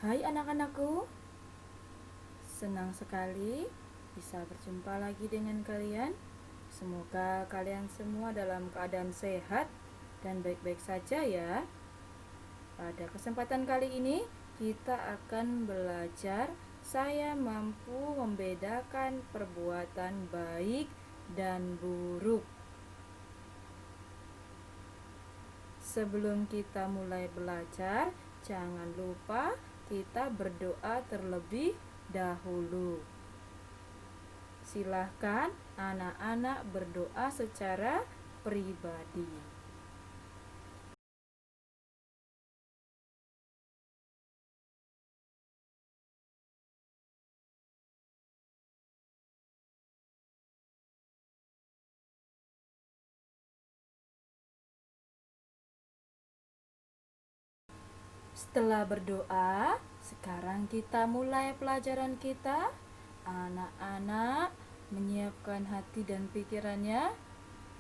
Hai anak-anakku, senang sekali bisa berjumpa lagi dengan kalian. Semoga kalian semua dalam keadaan sehat dan baik-baik saja ya. Pada kesempatan kali ini kita akan belajar saya mampu membedakan perbuatan baik dan buruk. Sebelum kita mulai belajar, jangan lupa kita berdoa terlebih dahulu. Silahkan anak-anak berdoa secara pribadi. Setelah berdoa, sekarang kita mulai pelajaran kita. Anak-anak menyiapkan hati dan pikirannya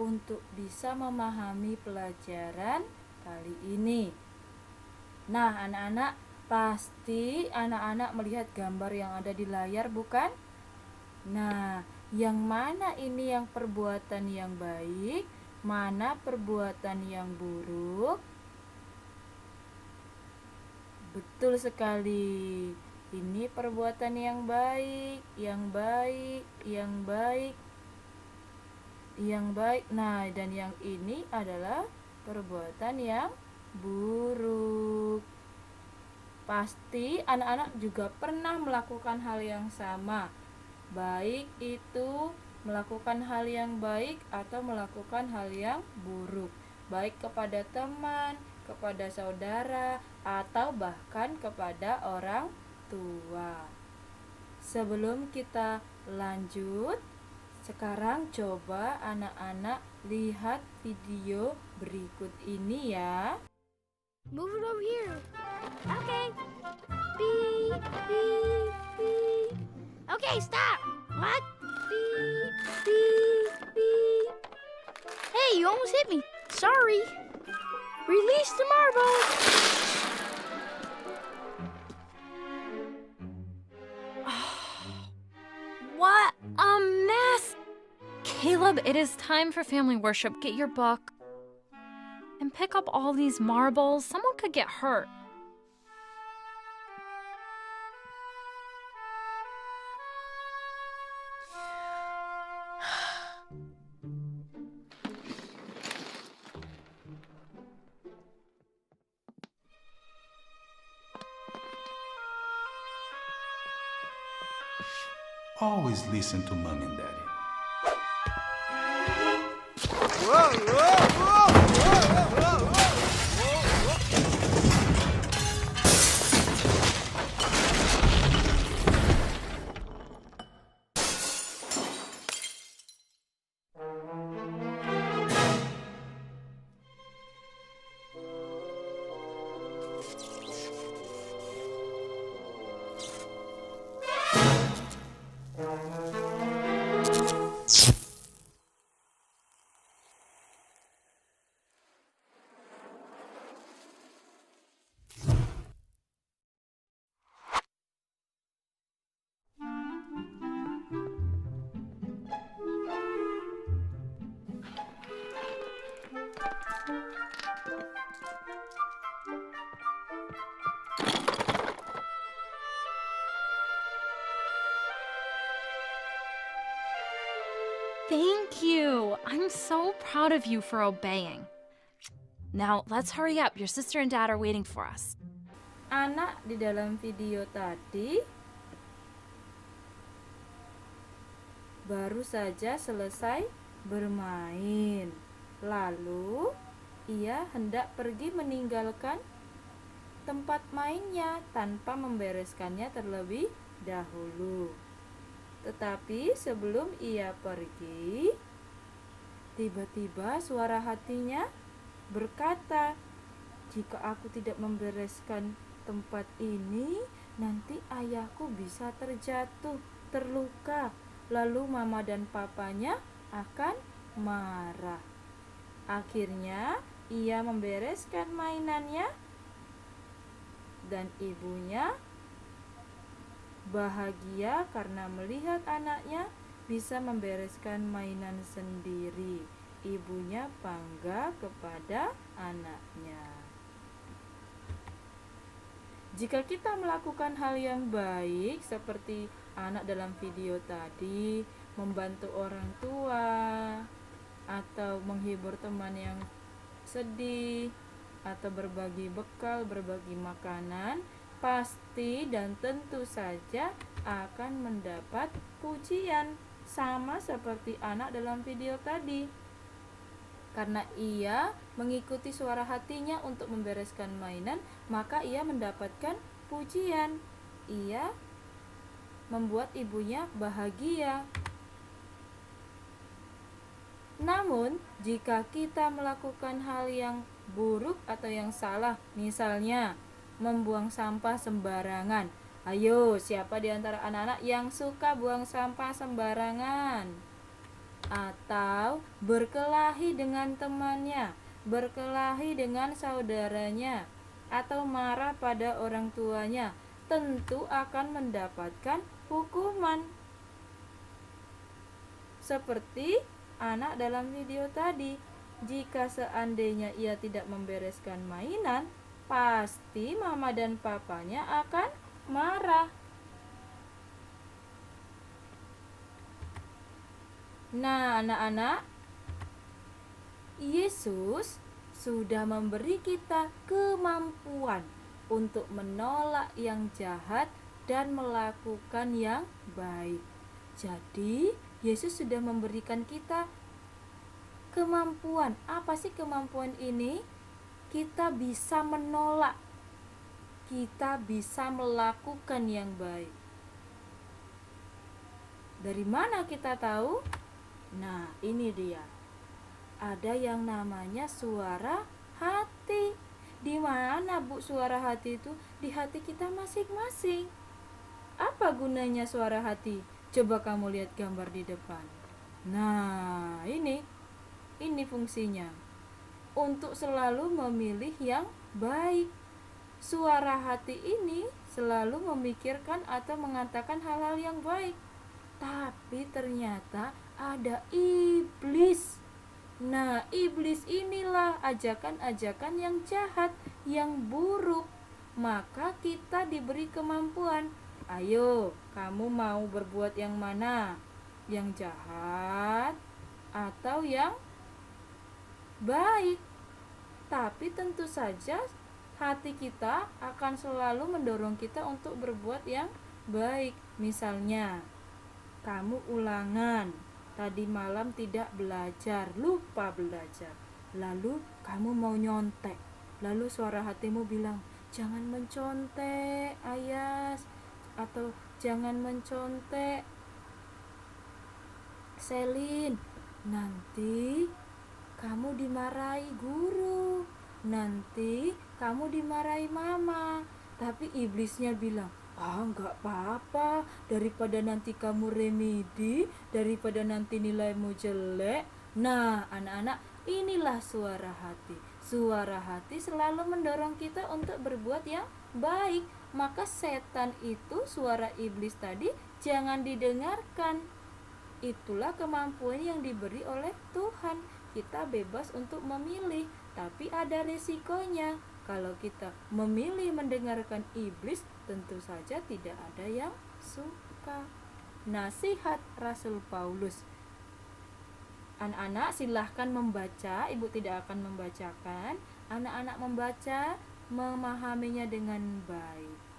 untuk bisa memahami pelajaran kali ini. Nah, anak-anak, pasti anak-anak melihat gambar yang ada di layar, bukan? Nah, yang mana ini yang perbuatan yang baik, mana perbuatan yang buruk? Betul sekali. Ini perbuatan yang baik, yang baik, yang baik, yang baik. Nah, dan yang ini adalah perbuatan yang buruk. Pasti anak-anak juga pernah melakukan hal yang sama. Baik itu melakukan hal yang baik atau melakukan hal yang buruk. Baik kepada teman, kepada saudara, atau bahkan kepada orang tua. Sebelum kita lanjut, sekarang coba anak-anak lihat video berikut ini ya. Move it over here. Okay. Beep, beep, beep. Okay, stop. What? Beep, beep, beep. Hey, you almost hit me. Sorry. Release the marble. What a mess! Caleb, it is time for family worship. Get your book. And pick up all these marbles. Someone could get hurt. Always listen to mom and daddy. Thank you. I'm so proud of you for obeying. Now, let's hurry up. Your sister and dad are waiting for us. Anak di dalam video tadi baru saja selesai bermain. Lalu ia hendak pergi meninggalkan tempat mainnya tanpa membereskannya terlebih dahulu. Tetapi sebelum ia pergi, tiba-tiba suara hatinya berkata, "Jika aku tidak membereskan tempat ini, nanti ayahku bisa terjatuh, terluka. Lalu mama dan papanya akan marah." Akhirnya ia membereskan mainannya dan ibunya bahagia karena melihat anaknya bisa membereskan mainan sendiri. Ibunya bangga kepada anaknya. Jika kita melakukan hal yang baik seperti anak dalam video tadi, membantu orang tua atau menghibur teman yang sedih atau berbagi bekal, berbagi makanan, pasti dan tentu saja akan mendapat pujian, sama seperti anak dalam video tadi. Karena ia mengikuti suara hatinya untuk membereskan mainan, maka ia mendapatkan pujian. Ia membuat ibunya bahagia. Namun, jika kita melakukan hal yang buruk atau yang salah, misalnya membuang sampah sembarangan. Ayo, siapa di antara anak-anak yang suka buang sampah sembarangan? Atau berkelahi dengan temannya, berkelahi dengan saudaranya, atau marah pada orang tuanya, tentu akan mendapatkan hukuman. Seperti anak dalam video tadi, jika seandainya ia tidak membereskan mainan, pasti mama dan papanya akan marah. Nah, anak-anak, Yesus sudah memberi kita kemampuan untuk menolak yang jahat dan melakukan yang baik. Jadi, Yesus sudah memberikan kita kemampuan. Apa sih kemampuan ini? Kita bisa menolak, kita bisa melakukan yang baik. Dari mana kita tahu? Nah, ini dia. Ada yang namanya suara hati. Di mana, Bu, suara hati itu? Di hati kita masing-masing. Apa gunanya suara hati? Coba kamu lihat gambar di depan. Nah, ini fungsinya. Untuk selalu memilih yang baik. Suara hati ini selalu memikirkan atau mengatakan hal-hal yang baik. Tapi ternyata ada iblis. Nah, iblis inilah ajakan-ajakan yang jahat, yang buruk. Maka kita diberi kemampuan. Ayo, kamu mau berbuat yang mana? Yang jahat atau yang baik? Tapi tentu saja hati kita akan selalu mendorong kita untuk berbuat yang baik. Misalnya, kamu ulangan, tadi malam tidak belajar, lupa belajar. Lalu kamu mau nyontek. Lalu suara hatimu bilang, jangan mencontek, Ayas. Atau jangan mencontek, Selin. Nanti kamu dimarahi guru. Nanti kamu dimarahi mama. Tapi iblisnya bilang, enggak apa-apa, daripada nanti kamu remedi, daripada nanti nilaimu jelek. Nah, anak-anak, inilah suara hati. Suara hati selalu mendorong kita untuk berbuat yang baik. Maka setan itu, suara iblis tadi, jangan didengarkan. Itulah kemampuan yang diberi oleh Tuhan. Kita bebas untuk memilih, tapi ada resikonya. Kalau kita memilih mendengarkan iblis, tentu saja tidak ada yang suka. Nasihat Rasul Paulus. Anak-anak silahkan membaca, ibu tidak akan membacakan. Anak-anak membaca, memahaminya dengan baik.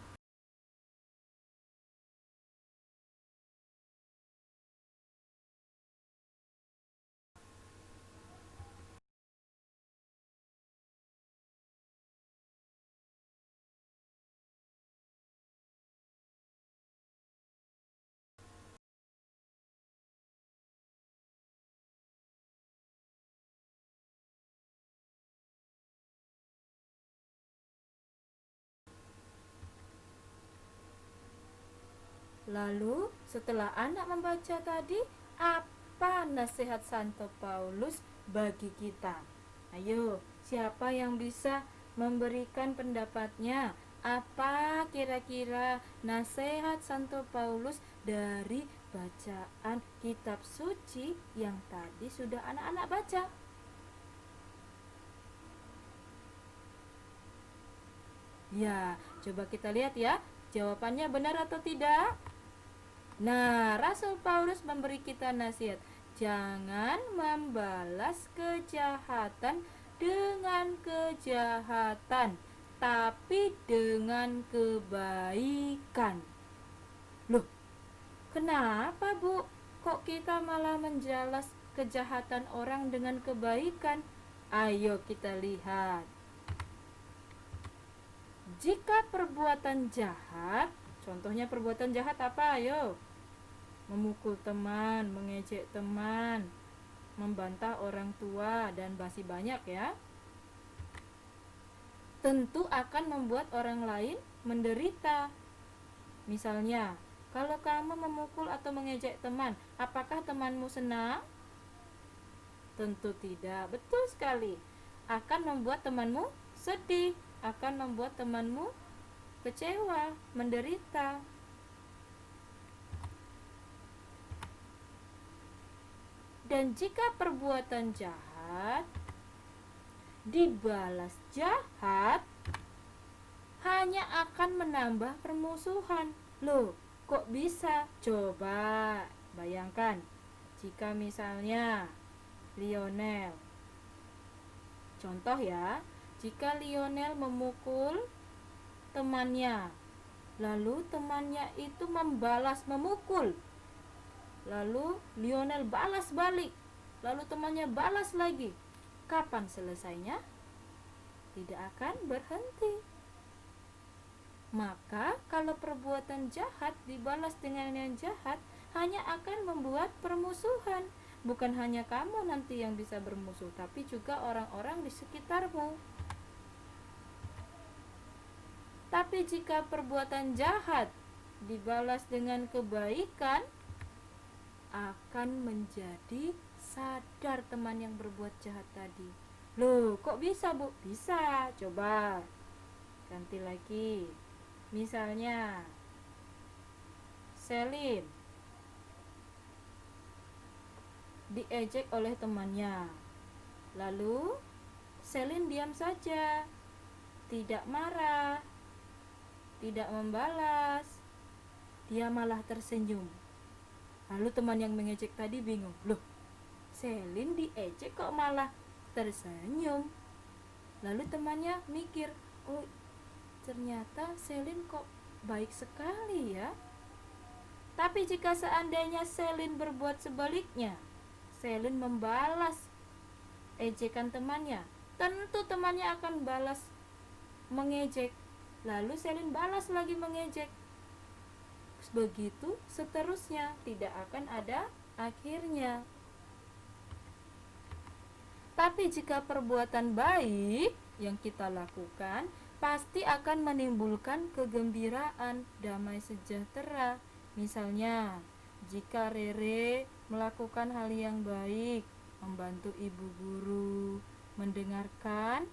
Lalu setelah anak membaca tadi, apa nasihat Santo Paulus bagi kita? Ayo, siapa yang bisa memberikan pendapatnya? Apa kira-kira nasihat Santo Paulus dari bacaan kitab suci yang tadi sudah anak-anak baca? Ya, coba kita lihat ya, jawabannya benar atau tidak? Nah, Rasul Paulus memberi kita nasihat, jangan membalas kejahatan dengan kejahatan, tapi dengan kebaikan. Loh, kenapa Bu? Kok kita malah menjalas kejahatan orang dengan kebaikan? Ayo kita lihat. Jika perbuatan jahat, contohnya perbuatan jahat apa? Ayo. Memukul teman, mengejek teman, membantah orang tua, dan masih banyak ya. Tentu akan membuat orang lain menderita. Misalnya, kalau kamu memukul atau mengejek teman, apakah temanmu senang? Tentu tidak. Betul sekali. Akan membuat temanmu sedih, akan membuat temanmu kecewa, menderita. Dan jika perbuatan jahat dibalas jahat, hanya akan menambah permusuhan. Loh, kok bisa? Coba bayangkan, jika misalnya Lionel, contoh ya, jika Lionel memukul temannya, lalu temannya itu membalas memukul, lalu Lionel balas balik, lalu temannya balas lagi, kapan selesainya? Tidak akan berhenti. Maka kalau perbuatan jahat dibalas dengan yang jahat, hanya akan membuat permusuhan. Bukan hanya kamu nanti yang bisa bermusuh, tapi juga orang-orang di sekitarmu. Tapi jika perbuatan jahat dibalas dengan kebaikan, akan menjadi sadar teman yang berbuat jahat tadi. Loh, kok bisa Bu? Bisa, coba ganti lagi. Misalnya Selin diejek oleh temannya, lalu Selin diam saja, tidak marah, tidak membalas, dia malah tersenyum. Lalu teman yang mengejek tadi bingung, loh, Selin diejek kok malah tersenyum. Lalu temannya mikir, oh ternyata Selin kok baik sekali ya. Tapi jika seandainya Selin berbuat sebaliknya, Selin membalas ejekan temannya, tentu temannya akan balas mengejek, lalu Selin balas lagi mengejek. Begitu seterusnya, tidak akan ada akhirnya. Tapi jika perbuatan baik yang kita lakukan, pasti akan menimbulkan kegembiraan, damai sejahtera. Misalnya, jika Rere melakukan hal yang baik, membantu ibu guru, mendengarkan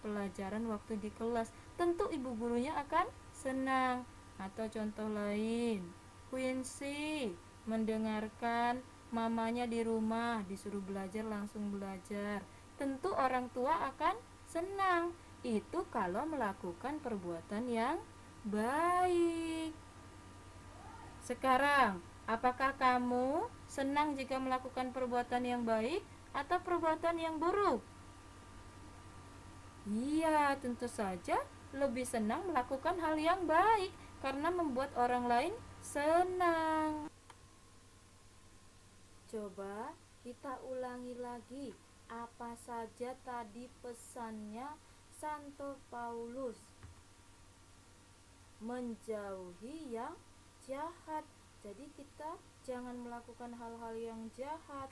pelajaran waktu di kelas, tentu ibu gurunya akan senang. Atau contoh lain, Quincy mendengarkan mamanya di rumah disuruh belajar langsung belajar, tentu orang tua akan senang. Itu kalau melakukan perbuatan yang baik. Sekarang, apakah kamu senang jika melakukan perbuatan yang baik atau perbuatan yang buruk? Iya, tentu saja lebih senang melakukan hal yang baik karena membuat orang lain senang. Coba kita ulangi lagi apa saja tadi pesannya Santo Paulus. Menjauhi yang jahat. Jadi kita jangan melakukan hal-hal yang jahat,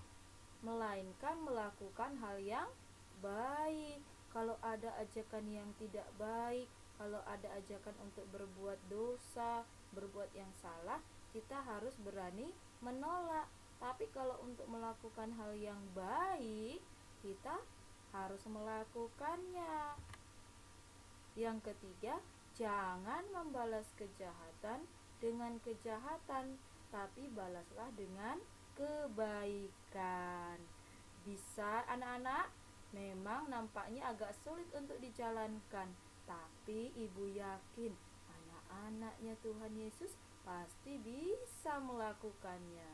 melainkan melakukan hal yang baik. Kalau ada ajakan yang tidak baik, kalau ada ajakan untuk berbuat dosa, berbuat yang salah, kita harus berani menolak. Tapi kalau untuk melakukan hal yang baik, kita harus melakukannya. Yang ketiga, Jangan membalas kejahatan dengan kejahatan, tapi balaslah dengan kebaikan. Bisa anak-anak? Memang nampaknya agak sulit untuk dijalankan, tapi ibu yakin anak-anaknya Tuhan Yesus pasti bisa melakukannya.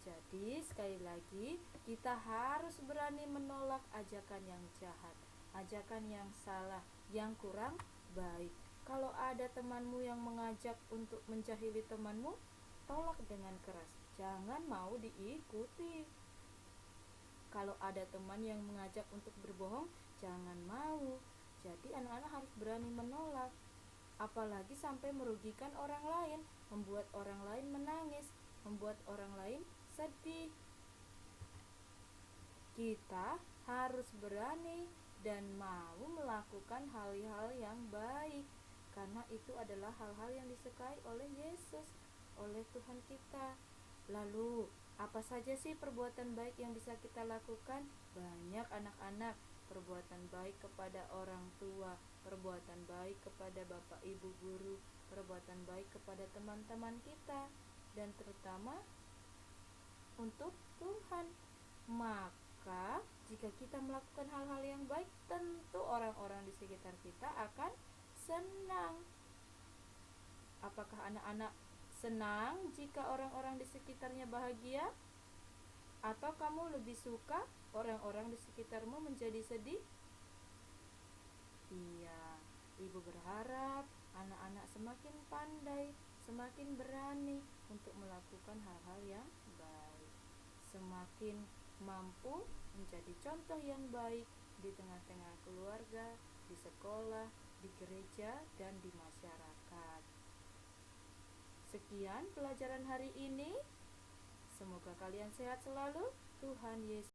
Jadi sekali lagi, kita harus berani menolak ajakan yang jahat, ajakan yang salah, yang kurang baik. Kalau ada temanmu yang mengajak untuk menjahili temanmu, tolak dengan keras, jangan mau diikuti. Kalau ada teman yang mengajak untuk berbohong, jangan mau. Jadi anak-anak harus berani menolak. Apalagi sampai merugikan orang lain, membuat orang lain menangis, membuat orang lain sedih. Kita harus berani dan mau melakukan hal-hal yang baik, karena itu adalah hal-hal yang disukai oleh Yesus, oleh Tuhan kita. Lalu, apa saja sih perbuatan baik yang bisa kita lakukan? Banyak anak-anak. Perbuatan baik kepada orang tua, perbuatan baik kepada bapak ibu guru, perbuatan baik kepada teman-teman kita, dan terutama untuk Tuhan. Maka jika kita melakukan hal-hal yang baik, tentu orang-orang di sekitar kita akan senang. Apakah anak-anak senang jika orang-orang di sekitarnya bahagia? Atau kamu lebih suka orang-orang di sekitarmu menjadi sedih? Iya, ibu berharap anak-anak semakin pandai, semakin berani untuk melakukan hal-hal yang baik, semakin mampu menjadi contoh yang baik di tengah-tengah keluarga, di sekolah, di gereja, dan di masyarakat. Sekian pelajaran hari ini. Semoga kalian sehat selalu. Tuhan Yesus